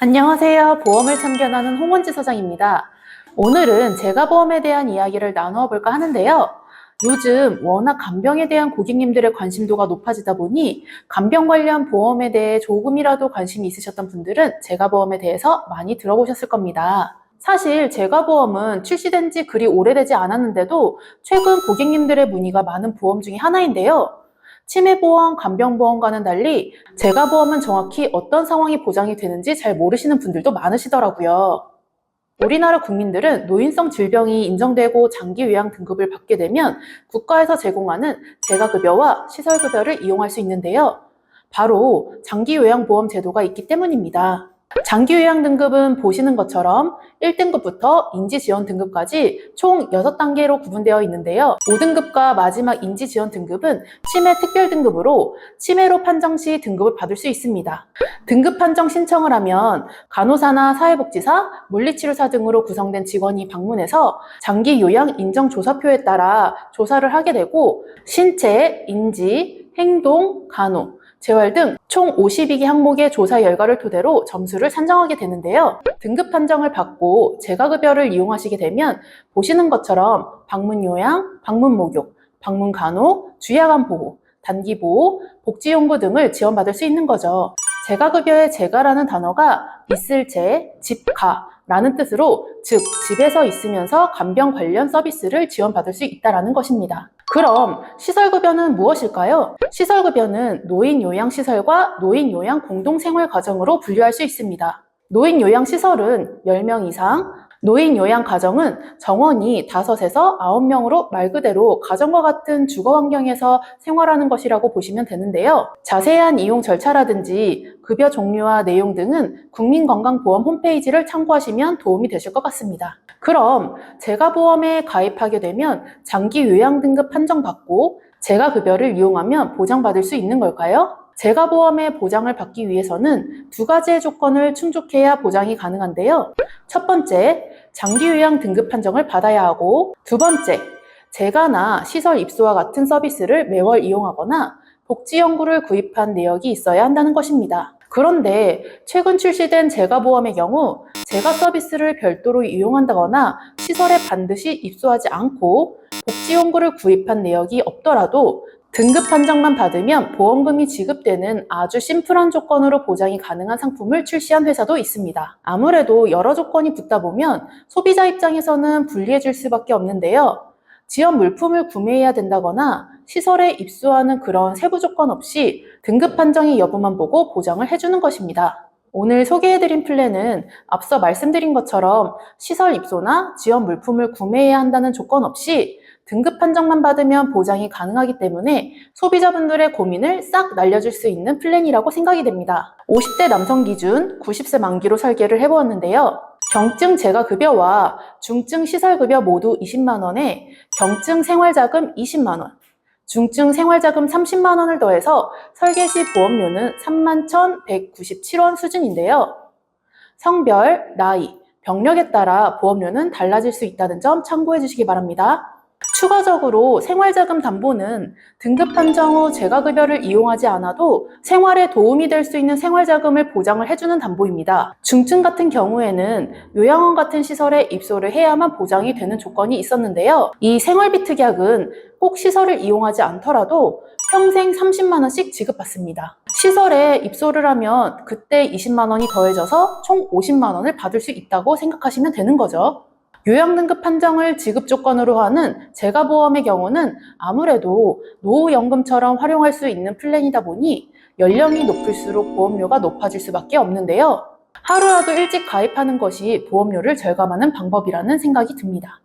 안녕하세요. 보험을 참견하는 홍원지 서장입니다. 오늘은 재가보험에 대한 이야기를 나누어 볼까 하는데요. 요즘 워낙 간병에 대한 고객님들의 관심도가 높아지다 보니 간병 관련 보험에 대해 조금이라도 관심이 있으셨던 분들은 재가보험에 대해서 많이 들어보셨을 겁니다. 사실 재가보험은 출시된 지 그리 오래되지 않았는데도 최근 고객님들의 문의가 많은 보험 중에 하나인데요. 치매보험, 간병보험과는 달리 재가보험은 정확히 어떤 상황이 보장이 되는지 잘 모르시는 분들도 많으시더라고요. 우리나라 국민들은 노인성 질병이 인정되고 장기 요양 등급을 받게 되면 국가에서 제공하는 재가급여와 시설급여를 이용할 수 있는데요. 바로 장기 요양보험 제도가 있기 때문입니다. 장기 요양 등급은 보시는 것처럼 1등급부터 인지지원 등급까지 총 6단계로 구분되어 있는데요. 5등급과 마지막 인지지원 등급은 치매 특별 등급으로 치매로 판정 시 등급을 받을 수 있습니다. 등급 판정 신청을 하면 간호사나 사회복지사, 물리치료사 등으로 구성된 직원이 방문해서 장기 요양 인정 조사표에 따라 조사를 하게 되고 신체, 인지, 행동, 간호, 재활 등 총 52개 항목의 조사 결과를 토대로 점수를 산정하게 되는데요. 등급 판정을 받고 재가급여를 이용하시게 되면 보시는 것처럼 방문요양, 방문목욕, 방문간호, 주야간 보호, 단기보호, 복지용구 등을 지원받을 수 있는 거죠. 재가급여의 재가라는 단어가 있을 재, 집가 라는 뜻으로 즉 집에서 있으면서 간병 관련 서비스를 지원받을 수 있다는 것입니다. 그럼 시설급여는 무엇일까요? 시설급여는 노인요양시설과 노인요양 공동생활가정으로 분류할 수 있습니다. 노인요양시설은 10명 이상, 노인요양가정은 정원이 5에서 9명으로 말 그대로 가정과 같은 주거 환경에서 생활하는 것이라고 보시면 되는데요. 자세한 이용 절차라든지 급여 종류와 내용 등은 국민건강보험 홈페이지를 참고하시면 도움이 되실 것 같습니다. 그럼 재가보험에 가입하게 되면 장기 요양 등급 판정받고 재가급여를 이용하면 보장받을 수 있는 걸까요? 재가보험의 보장을 받기 위해서는 2가지의 조건을 충족해야 보장이 가능한데요. 첫 번째, 장기 요양 등급 판정을 받아야 하고, 두 번째, 재가나 시설 입소와 같은 서비스를 매월 이용하거나 복지연구를 구입한 내역이 있어야 한다는 것입니다. 그런데 최근 출시된 재가보험의 경우 재가 서비스를 별도로 이용한다거나 시설에 반드시 입소하지 않고 복지연구를 구입한 내역이 없더라도 등급 판정만 받으면 보험금이 지급되는 아주 심플한 조건으로 보장이 가능한 상품을 출시한 회사도 있습니다. 아무래도 여러 조건이 붙다 보면 소비자 입장에서는 불리해질 수밖에 없는데요. 지원 물품을 구매해야 된다거나 시설에 입소하는 그런 세부 조건 없이 등급 판정의 여부만 보고 보장을 해주는 것입니다. 오늘 소개해드린 플랜은 앞서 말씀드린 것처럼 시설 입소나 지원 물품을 구매해야 한다는 조건 없이 등급 판정만 받으면 보장이 가능하기 때문에 소비자분들의 고민을 싹 날려줄 수 있는 플랜이라고 생각이 됩니다. 50대 남성 기준 90세 만기로 설계를 해보았는데요. 경증 재가급여와 중증 시설급여 모두 20만 원에 경증 생활자금 20만 원, 중증 생활자금 30만 원을 더해서 설계 시 보험료는 31,197원 수준인데요. 성별, 나이, 병력에 따라 보험료는 달라질 수 있다는 점 참고해 주시기 바랍니다. 추가적으로 생활자금 담보는 등급 판정 후 재가급여를 이용하지 않아도 생활에 도움이 될 수 있는 생활자금을 보장을 해주는 담보입니다. 중증 같은 경우에는 요양원 같은 시설에 입소를 해야만 보장이 되는 조건이 있었는데요. 이 생활비 특약은 꼭 시설을 이용하지 않더라도 평생 30만 원씩 지급받습니다. 시설에 입소를 하면 그때 20만 원이 더해져서 총 50만 원을 받을 수 있다고 생각하시면 되는 거죠. 요양등급 판정을 지급 조건으로 하는 재가보험의 경우는 아무래도 노후연금처럼 활용할 수 있는 플랜이다 보니 연령이 높을수록 보험료가 높아질 수밖에 없는데요. 하루라도 일찍 가입하는 것이 보험료를 절감하는 방법이라는 생각이 듭니다.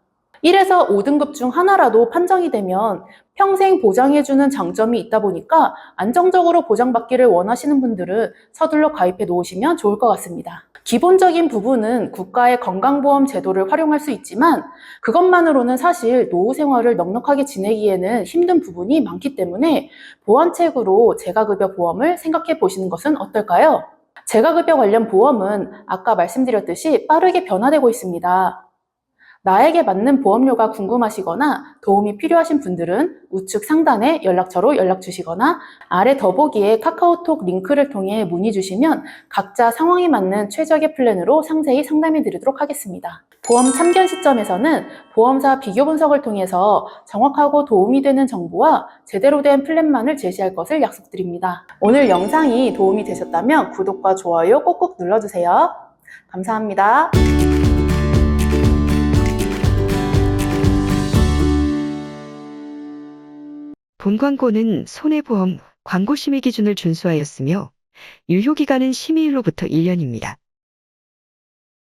1에서 5등급 중 하나라도 판정이 되면 평생 보장해주는 장점이 있다 보니까 안정적으로 보장받기를 원하시는 분들은 서둘러 가입해 놓으시면 좋을 것 같습니다. 기본적인 부분은 국가의 건강보험 제도를 활용할 수 있지만 그것만으로는 사실 노후 생활을 넉넉하게 지내기에는 힘든 부분이 많기 때문에 보완책으로 재가급여 보험을 생각해 보시는 것은 어떨까요? 재가급여 관련 보험은 아까 말씀드렸듯이 빠르게 변화되고 있습니다. 나에게 맞는 보험료가 궁금하시거나 도움이 필요하신 분들은 우측 상단에 연락처로 연락 주시거나 아래 더보기에 카카오톡 링크를 통해 문의 주시면 각자 상황에 맞는 최적의 플랜으로 상세히 상담해 드리도록 하겠습니다. 보험 참견 시점에서는 보험사 비교 분석을 통해서 정확하고 도움이 되는 정보와 제대로 된 플랜만을 제시할 것을 약속드립니다. 오늘 영상이 도움이 되셨다면 구독과 좋아요 꼭꼭 눌러주세요. 감사합니다. 본 광고는 손해보험 광고 심의 기준을 준수하였으며 유효기간은 심의일로부터 1년입니다.